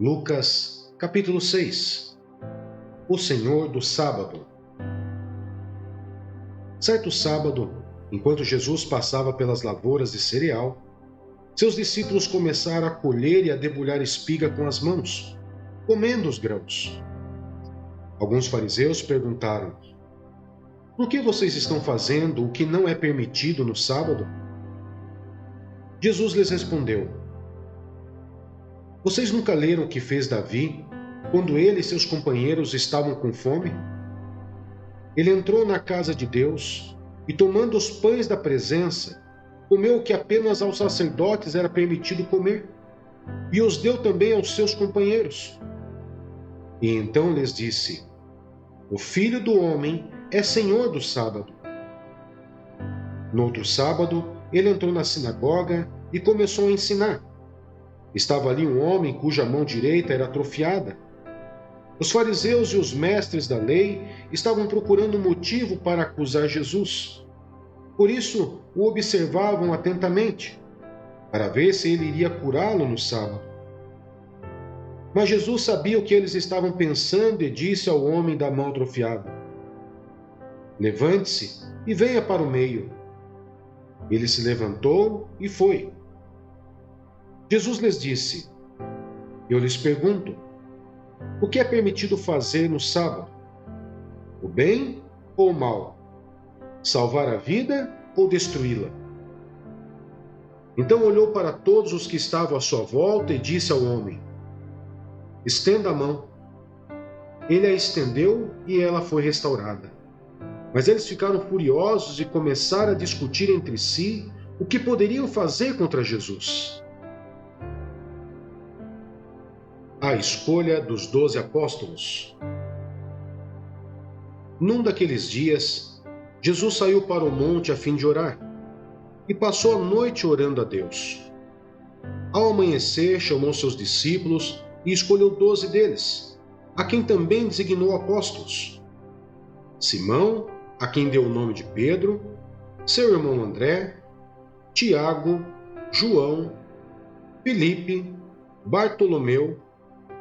Lucas, capítulo 6. O Senhor do Sábado. Certo sábado, enquanto Jesus passava pelas lavouras de cereal, seus discípulos começaram a colher e a debulhar espiga com as mãos, comendo os grãos. Alguns fariseus perguntaram: por que vocês estão fazendo o que não é permitido no sábado? Jesus lhes respondeu: vocês nunca leram o que fez Davi quando ele e seus companheiros estavam com fome? Ele entrou na casa de Deus e, tomando os pães da presença, comeu o que apenas aos sacerdotes era permitido comer, e os deu também aos seus companheiros. E então lhes disse: o Filho do Homem é Senhor do sábado. No outro sábado, ele entrou na sinagoga e começou a ensinar. Estava ali um homem cuja mão direita era atrofiada. Os fariseus e os mestres da lei estavam procurando motivo para acusar Jesus. Por isso, o observavam atentamente, para ver se ele iria curá-lo no sábado. Mas Jesus sabia o que eles estavam pensando e disse ao homem da mão atrofiada: levante-se e venha para o meio. Ele se levantou e foi. Jesus lhes disse: eu lhes pergunto, o que é permitido fazer no sábado? O bem ou o mal? Salvar a vida ou destruí-la? Então olhou para todos os que estavam à sua volta e disse ao homem: estenda a mão. Ele a estendeu e ela foi restaurada. Mas eles ficaram furiosos e começaram a discutir entre si o que poderiam fazer contra Jesus. A escolha dos 12 apóstolos. Num daqueles dias, Jesus saiu para o monte a fim de orar, e passou a noite orando a Deus. Ao amanhecer, chamou seus discípulos e escolheu 12 deles, a quem também designou apóstolos: Simão, a quem deu o nome de Pedro, seu irmão André, Tiago, João, Filipe, Bartolomeu,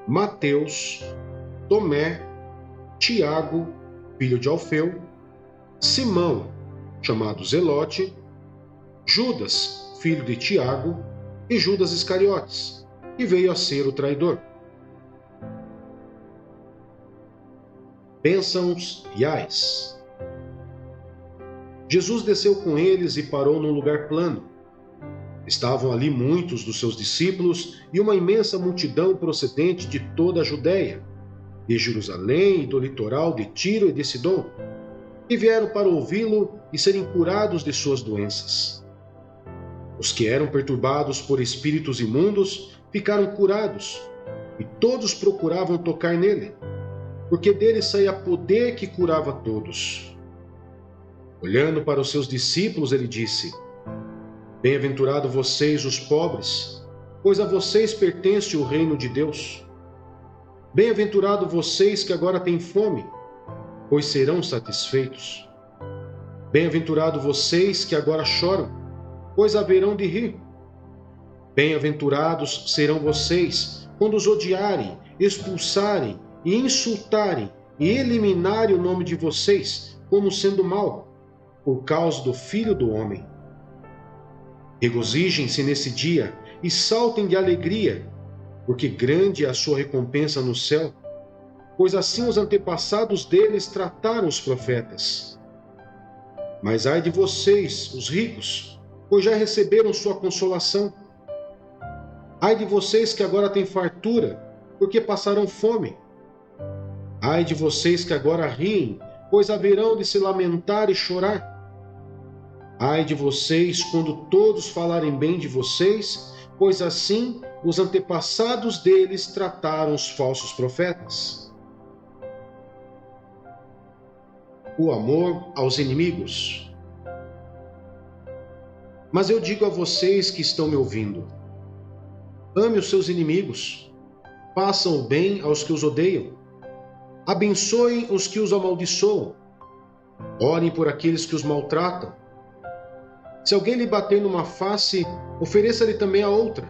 Mateus, Tomé, Tiago, filho de Alfeu, Simão, chamado Zelote, Judas, filho de Tiago, e Judas Iscariotes, que veio a ser o traidor. Bênçãos e ais. Jesus desceu com eles e parou num lugar plano. Estavam ali muitos dos seus discípulos e uma imensa multidão procedente de toda a Judéia, de Jerusalém e do litoral de Tiro e de Sidom, que vieram para ouvi-lo e serem curados de suas doenças. Os que eram perturbados por espíritos imundos ficaram curados, e todos procuravam tocar nele, porque dele saía poder que curava todos. Olhando para os seus discípulos, ele disse: bem-aventurado vocês, os pobres, pois a vocês pertence o reino de Deus. Bem-aventurado vocês que agora têm fome, pois serão satisfeitos. Bem-aventurado vocês que agora choram, pois haverão de rir. Bem-aventurados serão vocês quando os odiarem, expulsarem e insultarem e eliminarem o nome de vocês como sendo mau, por causa do Filho do Homem. Regozijem-se nesse dia e saltem de alegria, porque grande é a sua recompensa no céu, pois assim os antepassados deles trataram os profetas. Mas ai de vocês, os ricos, pois já receberam sua consolação. Ai de vocês que agora têm fartura, porque passarão fome. Ai de vocês que agora riem, pois haverão de se lamentar e chorar. Ai de vocês quando todos falarem bem de vocês, pois assim os antepassados deles trataram os falsos profetas. O amor aos inimigos. Mas eu digo a vocês que estão me ouvindo: ame os seus inimigos, façam o bem aos que os odeiam, abençoem os que os amaldiçoam, orem por aqueles que os maltratam. Se alguém lhe bater numa face, ofereça-lhe também a outra.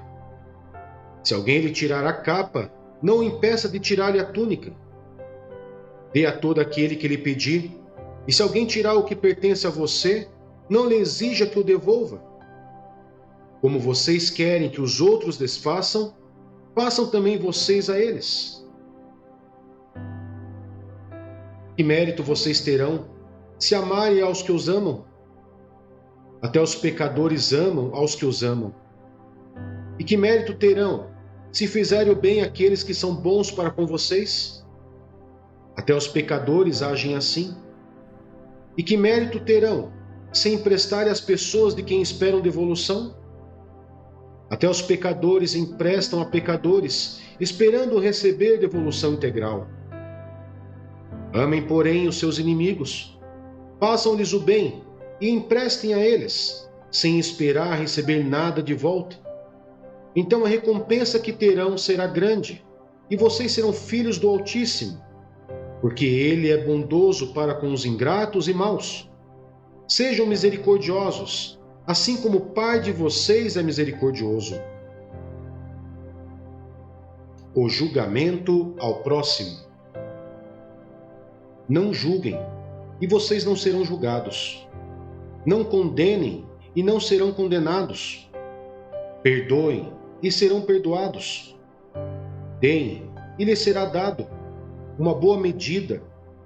Se alguém lhe tirar a capa, não o impeça de tirar-lhe a túnica. Dê a todo aquele que lhe pedir, e se alguém tirar o que pertence a você, não lhe exija que o devolva. Como vocês querem que os outros desfaçam, façam também vocês a eles. Que mérito vocês terão se amarem aos que os amam? Até os pecadores amam aos que os amam. E que mérito terão se fizerem o bem àqueles que são bons para com vocês? Até os pecadores agem assim. E que mérito terão se emprestarem às pessoas de quem esperam devolução? Até os pecadores emprestam a pecadores, esperando receber devolução integral. Amem, porém, os seus inimigos. Façam-lhes o bem e emprestem a eles, sem esperar receber nada de volta. Então a recompensa que terão será grande, e vocês serão filhos do Altíssimo, porque Ele é bondoso para com os ingratos e maus. Sejam misericordiosos, assim como o Pai de vocês é misericordioso. O julgamento ao próximo. Não julguem, e vocês não serão julgados. Não condenem, e não serão condenados. Perdoem, e serão perdoados. Deem, e lhes será dado. Uma boa medida,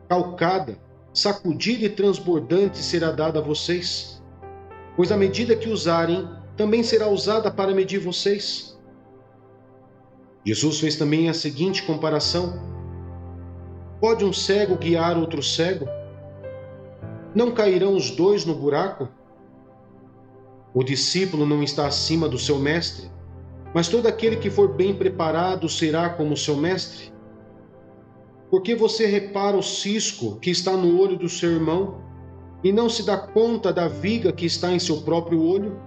calcada, sacudida e transbordante será dada a vocês. Pois a medida que usarem, também será usada para medir vocês. Jesus fez também a seguinte comparação: pode um cego guiar outro cego? Não cairão os dois no buraco? O discípulo não está acima do seu mestre, mas todo aquele que for bem preparado será como seu mestre. Por que você repara o cisco que está no olho do seu irmão e não se dá conta da viga que está em seu próprio olho?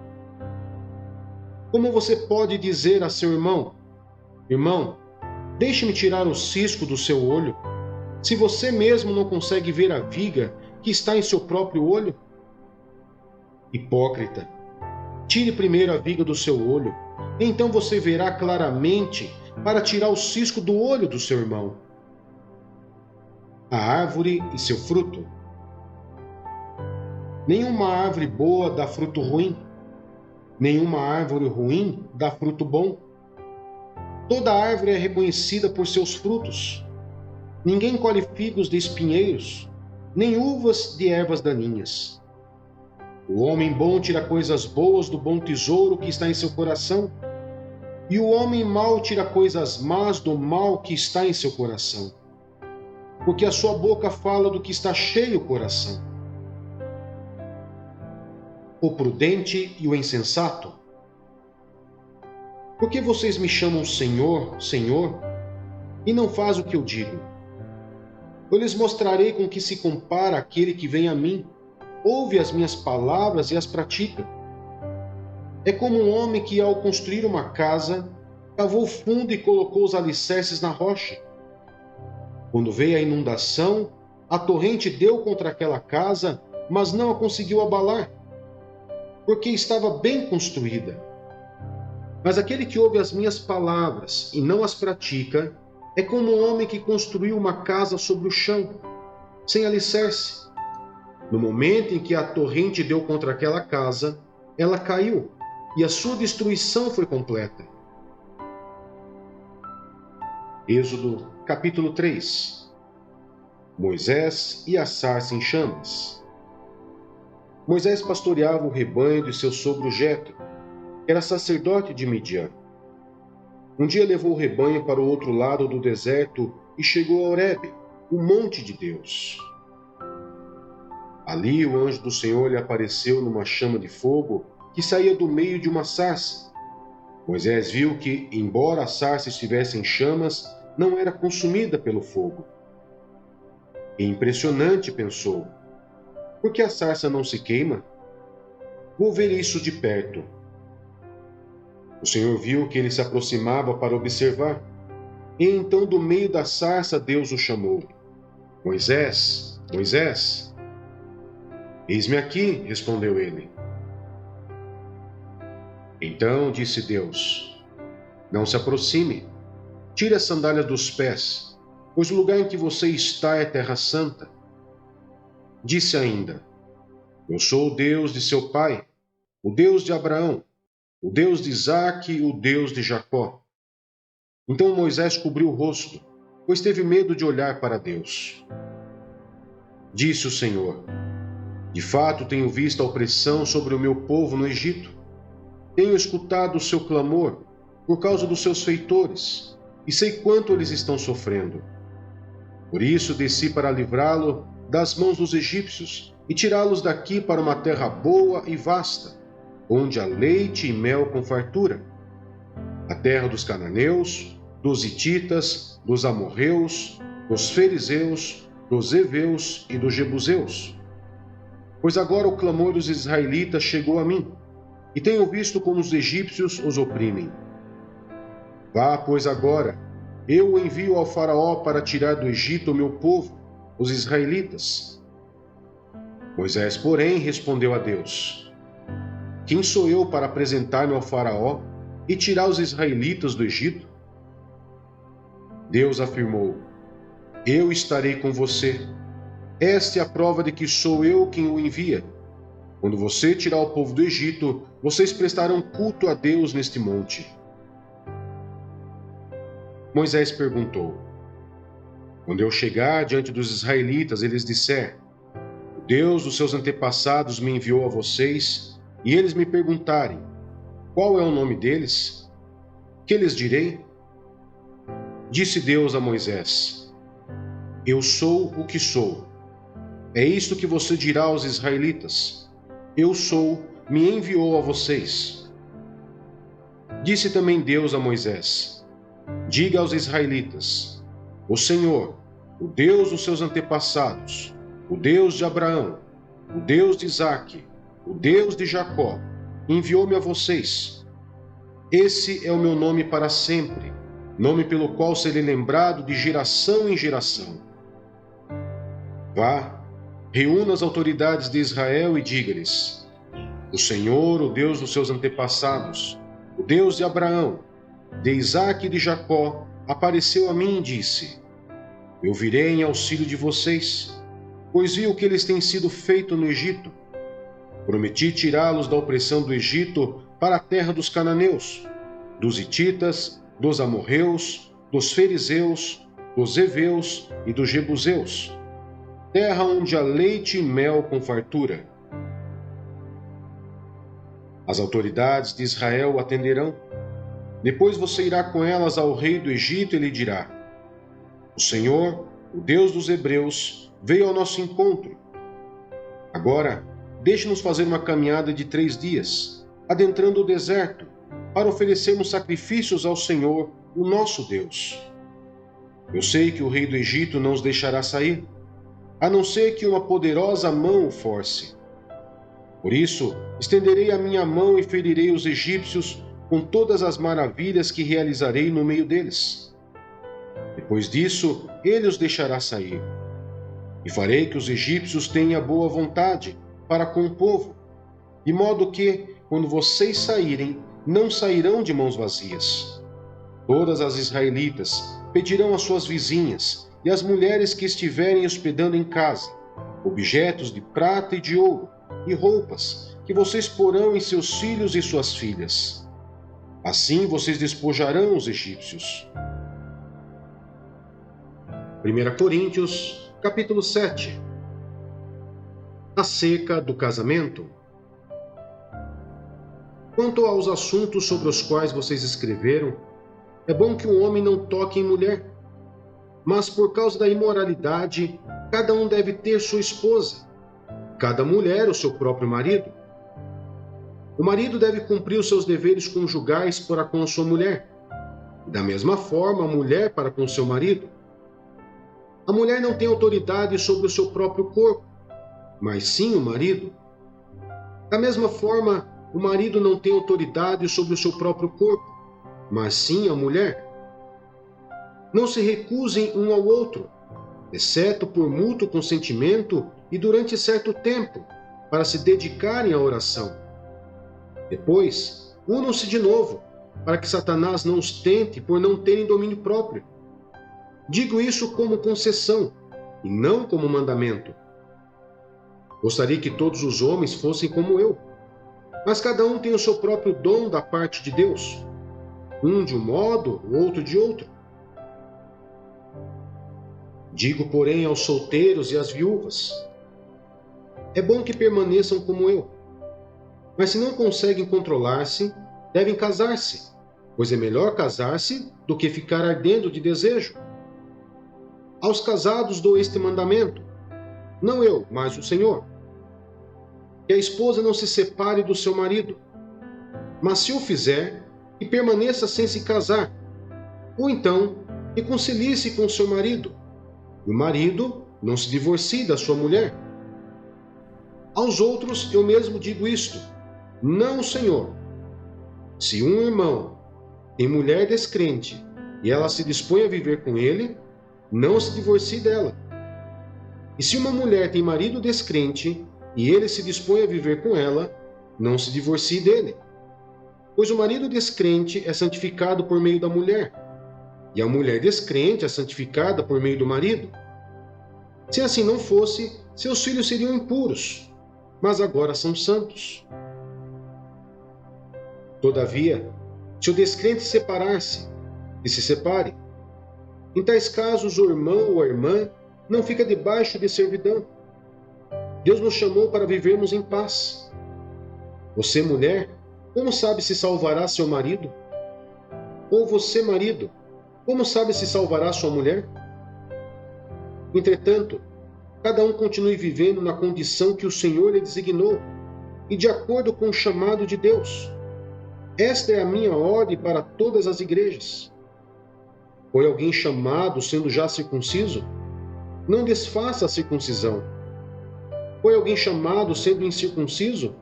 Como você pode dizer a seu irmão: irmão, deixe-me tirar o cisco do seu olho, se você mesmo não consegue ver a viga que está em seu próprio olho? Hipócrita, tire primeiro a viga do seu olho, então você verá claramente para tirar o cisco do olho do seu irmão. A árvore e seu fruto. Nenhuma árvore boa dá fruto ruim, nenhuma árvore ruim dá fruto bom. Toda árvore é reconhecida por seus frutos. Ninguém colhe figos de espinheiros, nem uvas de ervas daninhas. O homem bom tira coisas boas do bom tesouro que está em seu coração, e o homem mau tira coisas más do mal que está em seu coração. Porque a sua boca fala do que está cheio o coração. O prudente e o insensato. Por que vocês me chamam Senhor, Senhor, e não faz o que eu digo? Eu lhes mostrarei com que se compara aquele que vem a mim, ouve as minhas palavras e as pratica. É como um homem que, ao construir uma casa, cavou fundo e colocou os alicerces na rocha. Quando veio a inundação, a torrente deu contra aquela casa, mas não a conseguiu abalar, porque estava bem construída. Mas aquele que ouve as minhas palavras e não as pratica, é como um homem que construiu uma casa sobre o chão, sem alicerce. No momento em que a torrente deu contra aquela casa, ela caiu, e a sua destruição foi completa. Êxodo capítulo 3. Moisés e a sarça em chamas. Moisés pastoreava o rebanho de seu sogro Jetro, que era sacerdote de Midian. Um dia levou o rebanho para o outro lado do deserto e chegou a Horebe, o monte de Deus. Ali o anjo do Senhor lhe apareceu numa chama de fogo que saía do meio de uma sarça. Moisés viu que, embora a sarça estivesse em chamas, não era consumida pelo fogo. Impressionante, pensou. Por que a sarça não se queima? Vou ver isso de perto. O Senhor viu que ele se aproximava para observar. E então, do meio da sarça, Deus o chamou. Moisés, Moisés. Eis-me aqui, respondeu ele. Então disse Deus: Não se aproxime. tire as sandálias dos pés, pois o lugar em que você está é terra santa. Disse ainda: Eu sou o Deus de seu pai, o Deus de Abraão, o Deus de Isaque e o Deus de Jacó. Então Moisés cobriu o rosto, pois teve medo de olhar para Deus. Disse o Senhor: De fato tenho visto a opressão sobre o meu povo no Egito. Tenho escutado o seu clamor por causa dos seus feitores, e sei quanto eles estão sofrendo. Por isso desci para livrá-lo das mãos dos egípcios e tirá-los daqui para uma terra boa e vasta, onde há leite e mel com fartura, a terra dos cananeus, dos hititas, dos amorreus, dos fariseus, dos heveus e dos jebuseus. Pois agora o clamor dos israelitas chegou a mim, e tenho visto como os egípcios os oprimem. Vá, pois agora, eu o envio ao faraó para tirar do Egito o meu povo, os israelitas. Moisés, porém, respondeu a Deus: Quem sou eu para apresentar-me ao faraó e tirar os israelitas do Egito? Deus afirmou: Eu estarei com você. Esta é a prova de que sou eu quem o envia. Quando você tirar o povo do Egito, vocês prestarão culto a Deus neste monte. Moisés perguntou: Quando eu chegar diante dos israelitas, eles disser: O Deus dos seus antepassados me enviou a vocês, e eles me perguntarem: Qual é o nome deles? Que lhes direi? Disse Deus a Moisés: Eu sou o que sou. É isto que você dirá aos israelitas: Eu sou, me enviou a vocês. Disse também Deus a Moisés: Diga aos israelitas: O Senhor, o Deus dos seus antepassados, o Deus de Abraão, o Deus de Isaque, o Deus de Jacó, enviou-me a vocês. Esse é o meu nome para sempre, nome pelo qual serei lembrado de geração em geração. Vá, reúna as autoridades de Israel e diga-lhes: O Senhor, o Deus dos seus antepassados, o Deus de Abraão, de Isaque e de Jacó, apareceu a mim e disse: Eu virei em auxílio de vocês, pois vi o que eles têm sido feito no Egito. Prometi tirá-los da opressão do Egito para a terra dos cananeus, dos hititas, dos amorreus, dos fariseus, dos heveus e dos jebuseus, terra onde há leite e mel com fartura. As autoridades de Israel o atenderão. Depois você irá com elas ao rei do Egito e lhe dirá: O Senhor, o Deus dos hebreus, veio ao nosso encontro. Agora, deixe-nos fazer uma caminhada de 3 dias, adentrando o deserto, para oferecermos sacrifícios ao Senhor, o nosso Deus. Eu sei que o rei do Egito não os deixará sair, a não ser que uma poderosa mão o force. Por isso, estenderei a minha mão e ferirei os egípcios com todas as maravilhas que realizarei no meio deles. Depois disso, ele os deixará sair. E farei que os egípcios tenham boa vontade para com o povo, de modo que, quando vocês saírem, não sairão de mãos vazias. Todas as israelitas pedirão às suas vizinhas e às mulheres que estiverem hospedando em casa objetos de prata e de ouro e roupas que vocês porão em seus filhos e suas filhas. Assim vocês despojarão os egípcios. 1 Coríntios, capítulo 7. A seca do casamento. Quanto aos assuntos sobre os quais vocês escreveram, é bom que um homem não toque em mulher, mas por causa da imoralidade, cada um deve ter sua esposa, cada mulher o seu próprio marido. O marido deve cumprir os seus deveres conjugais para com a sua mulher, e da mesma forma a mulher para com seu marido. A mulher não tem autoridade sobre o seu próprio corpo, mas sim o marido. Da mesma forma, o marido não tem autoridade sobre o seu próprio corpo, mas sim a mulher. Não se recusem um ao outro, exceto por mútuo consentimento e durante certo tempo, para se dedicarem à oração. Depois, unam-se de novo, para que Satanás não os tente por não terem domínio próprio. Digo isso como concessão, e não como mandamento. Gostaria que todos os homens fossem como eu, mas cada um tem o seu próprio dom da parte de Deus, um de um modo, o outro de outro. Digo, porém, aos solteiros e às viúvas: é bom que permaneçam como eu, mas se não conseguem controlar-se, devem casar-se, pois é melhor casar-se do que ficar ardendo de desejo. Aos casados dou este mandamento, não eu, mas o Senhor: que a esposa não se separe do seu marido, mas se o fizer, que permaneça sem se casar, ou então reconcilie-se com seu marido, e o marido não se divorcie da sua mulher. Aos outros eu mesmo digo isto, não o Senhor: se um irmão tem mulher descrente e ela se dispõe a viver com ele, não se divorcie dela. E se uma mulher tem marido descrente e ele se dispõe a viver com ela, não se divorcie dele. Pois o marido descrente é santificado por meio da mulher, e a mulher descrente é santificada por meio do marido. Se assim não fosse, seus filhos seriam impuros, mas agora são santos. Todavia, se o descrente separar-se, que se separe. Em tais casos, o irmão ou a irmã não fica debaixo de servidão. Deus nos chamou para vivermos em paz. Você, mulher, como sabe se salvará seu marido? Ou você, marido, como sabe se salvará sua mulher? Entretanto, cada um continue vivendo na condição que o Senhor lhe designou e de acordo com o chamado de Deus. Esta é a minha ordem para todas as igrejas. Foi alguém chamado sendo já circunciso? Não desfaça a circuncisão. Foi alguém chamado sendo incircunciso?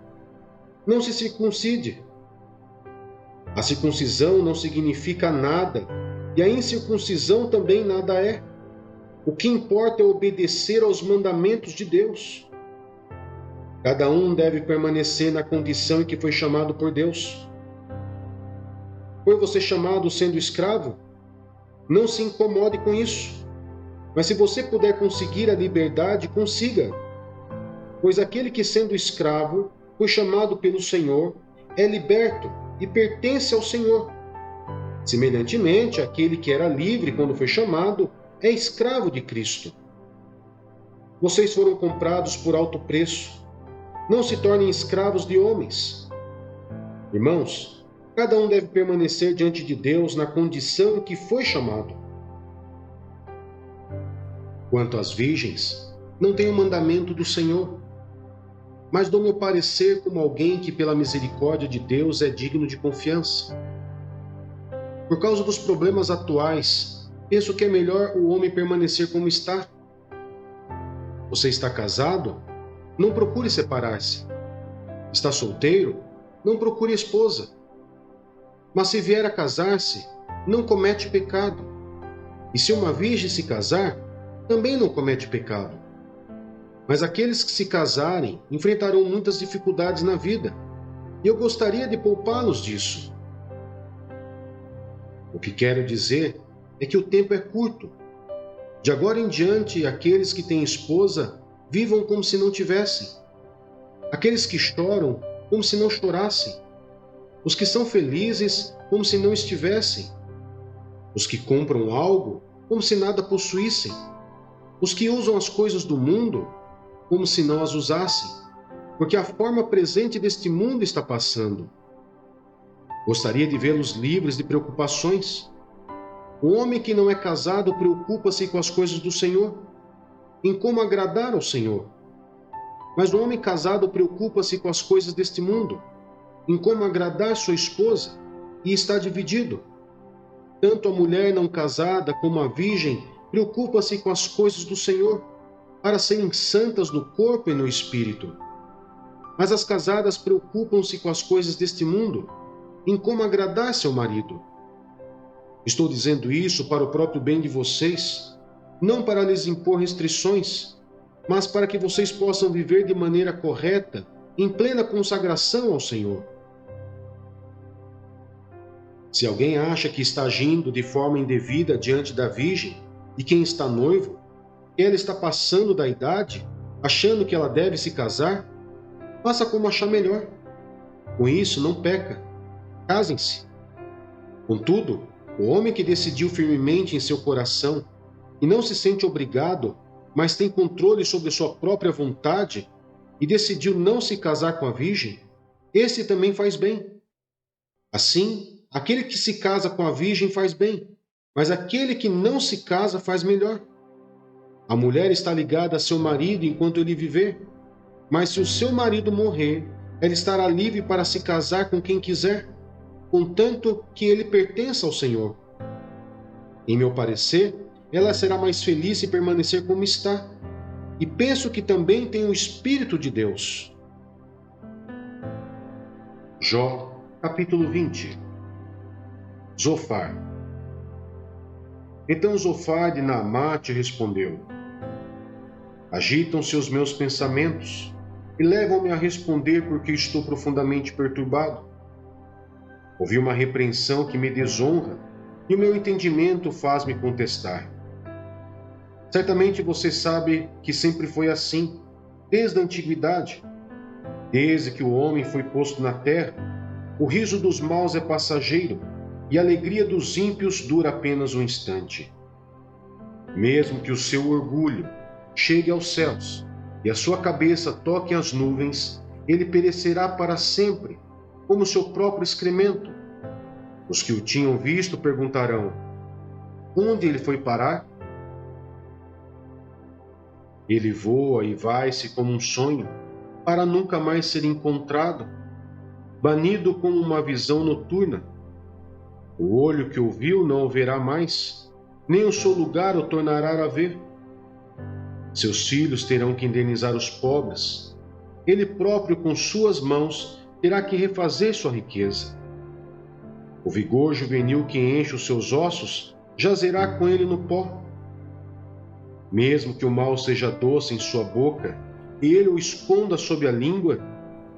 Não se circuncide. A circuncisão não significa nada, e a incircuncisão também nada é. O que importa é obedecer aos mandamentos de Deus. Cada um deve permanecer na condição em que foi chamado por Deus. Foi você chamado sendo escravo? Não se incomode com isso. Mas se você puder conseguir a liberdade, consiga. Pois aquele que, sendo escravo, foi chamado pelo Senhor, é liberto e pertence ao Senhor. Semelhantemente, aquele que era livre quando foi chamado, é escravo de Cristo. Vocês foram comprados por alto preço. Não se tornem escravos de homens. Irmãos, cada um deve permanecer diante de Deus na condição em que foi chamado. Quanto às virgens, não tenho mandamento do Senhor, mas dou meu parecer como alguém que, pela misericórdia de Deus, é digno de confiança. Por causa dos problemas atuais, penso que é melhor o homem permanecer como está. Você está casado? Não procure separar-se. Está solteiro? Não procure esposa. Mas se vier a casar-se, não comete pecado. E se uma virgem se casar, também não comete pecado. Mas aqueles que se casarem enfrentarão muitas dificuldades na vida, e eu gostaria de poupá-los disso. O que quero dizer é que o tempo é curto. De agora em diante, aqueles que têm esposa vivam como se não tivessem. Aqueles que choram, como se não chorassem. Os que são felizes, como se não estivessem. Os que compram algo, como se nada possuíssem. Os que usam as coisas do mundo, como se não as usassem, porque a forma presente deste mundo está passando. Gostaria de vê-los livres de preocupações. O homem que não é casado preocupa-se com as coisas do Senhor, em como agradar ao Senhor. Mas o homem casado preocupa-se com as coisas deste mundo, em como agradar sua esposa, e está dividido. Tanto a mulher não casada como a virgem preocupa-se com as coisas do Senhor, para serem santas no corpo e no espírito. Mas as casadas preocupam-se com as coisas deste mundo, em como agradar seu marido. Estou dizendo isso para o próprio bem de vocês, não para lhes impor restrições, mas para que vocês possam viver de maneira correta, em plena consagração ao Senhor. Se alguém acha que está agindo de forma indevida diante da virgem e quem está noivo, que ela está passando da idade, achando que ela deve se casar, faça como achar melhor. Com isso, não peca. Casem-se. Contudo, o homem que decidiu firmemente em seu coração e não se sente obrigado, mas tem controle sobre sua própria vontade e decidiu não se casar com a virgem, esse também faz bem. Assim, aquele que se casa com a virgem faz bem, mas aquele que não se casa faz melhor. A mulher está ligada a seu marido enquanto ele viver, mas se o seu marido morrer, ela estará livre para se casar com quem quiser, contanto que ele pertença ao Senhor. Em meu parecer, ela será mais feliz se permanecer como está, e penso que também tem o Espírito de Deus. Jó, capítulo 20. Zofar. Então Zofar de Naamate respondeu: Agitam-se os meus pensamentos e levam-me a responder porque estou profundamente perturbado. Ouvi uma repreensão que me desonra e o meu entendimento faz-me contestar. Certamente você sabe que sempre foi assim, desde a antiguidade. Desde que o homem foi posto na terra, o riso dos maus é passageiro e a alegria dos ímpios dura apenas um instante. Mesmo que o seu orgulho chegue aos céus e a sua cabeça toque as nuvens, ele perecerá para sempre, como seu próprio excremento. Os que o tinham visto perguntarão: onde ele foi parar? Ele voa e vai-se como um sonho, para nunca mais ser encontrado, banido como uma visão noturna. O olho que o viu não o verá mais, nem o seu lugar o tornará a ver. Seus filhos terão que indenizar os pobres. Ele próprio, com suas mãos, terá que refazer sua riqueza. O vigor juvenil que enche os seus ossos jazerá com ele no pó. Mesmo que o mal seja doce em sua boca e ele o esconda sob a língua,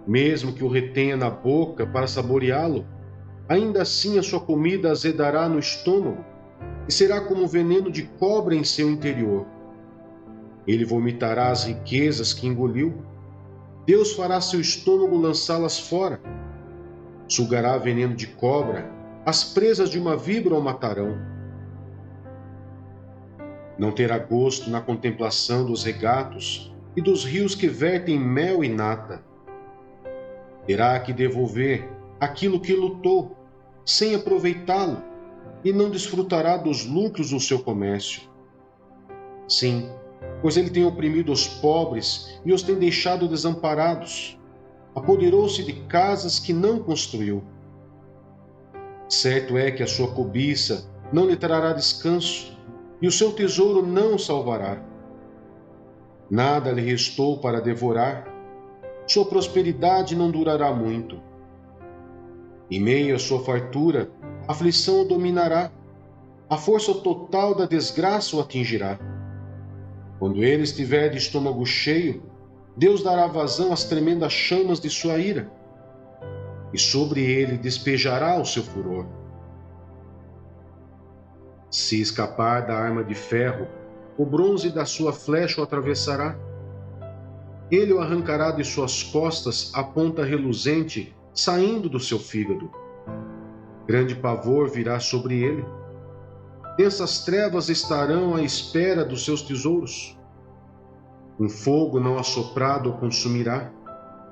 mesmo que o retenha na boca para saboreá-lo, ainda assim a sua comida azedará no estômago e será como veneno de cobra em seu interior. Ele vomitará as riquezas que engoliu. Deus fará seu estômago lançá-las fora. Sugará veneno de cobra, as presas de uma víbora o matarão. Não terá gosto na contemplação dos regatos e dos rios que vertem mel e nata. Terá que devolver aquilo que lutou, sem aproveitá-lo, e não desfrutará dos lucros do seu comércio. Sim, pois ele tem oprimido os pobres e os tem deixado desamparados. Apoderou-se de casas que não construiu. Certo é que a sua cobiça não lhe trará descanso, e o seu tesouro não o salvará. Nada lhe restou para devorar, sua prosperidade não durará muito. Em meio à sua fartura, a aflição o dominará, a força total da desgraça o atingirá. Quando ele estiver de estômago cheio, Deus dará vazão às tremendas chamas de sua ira, e sobre ele despejará o seu furor. Se escapar da arma de ferro, o bronze da sua flecha o atravessará. Ele o arrancará de suas costas a ponta reluzente, saindo do seu fígado. Grande pavor virá sobre ele. Densas trevas estarão à espera dos seus tesouros. Um fogo não assoprado o consumirá,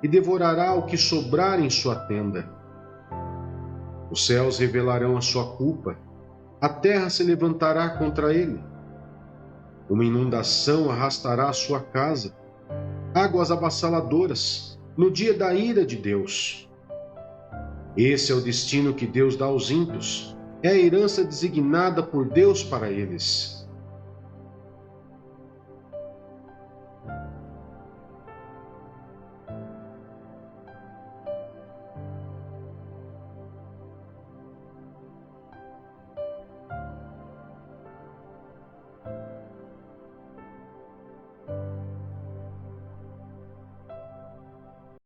e devorará o que sobrar em sua tenda. Os céus revelarão a sua culpa, a terra se levantará contra ele. Uma inundação arrastará a sua casa, águas avassaladoras, no dia da ira de Deus. Esse é o destino que Deus dá aos ímpios, é a herança designada por Deus para eles.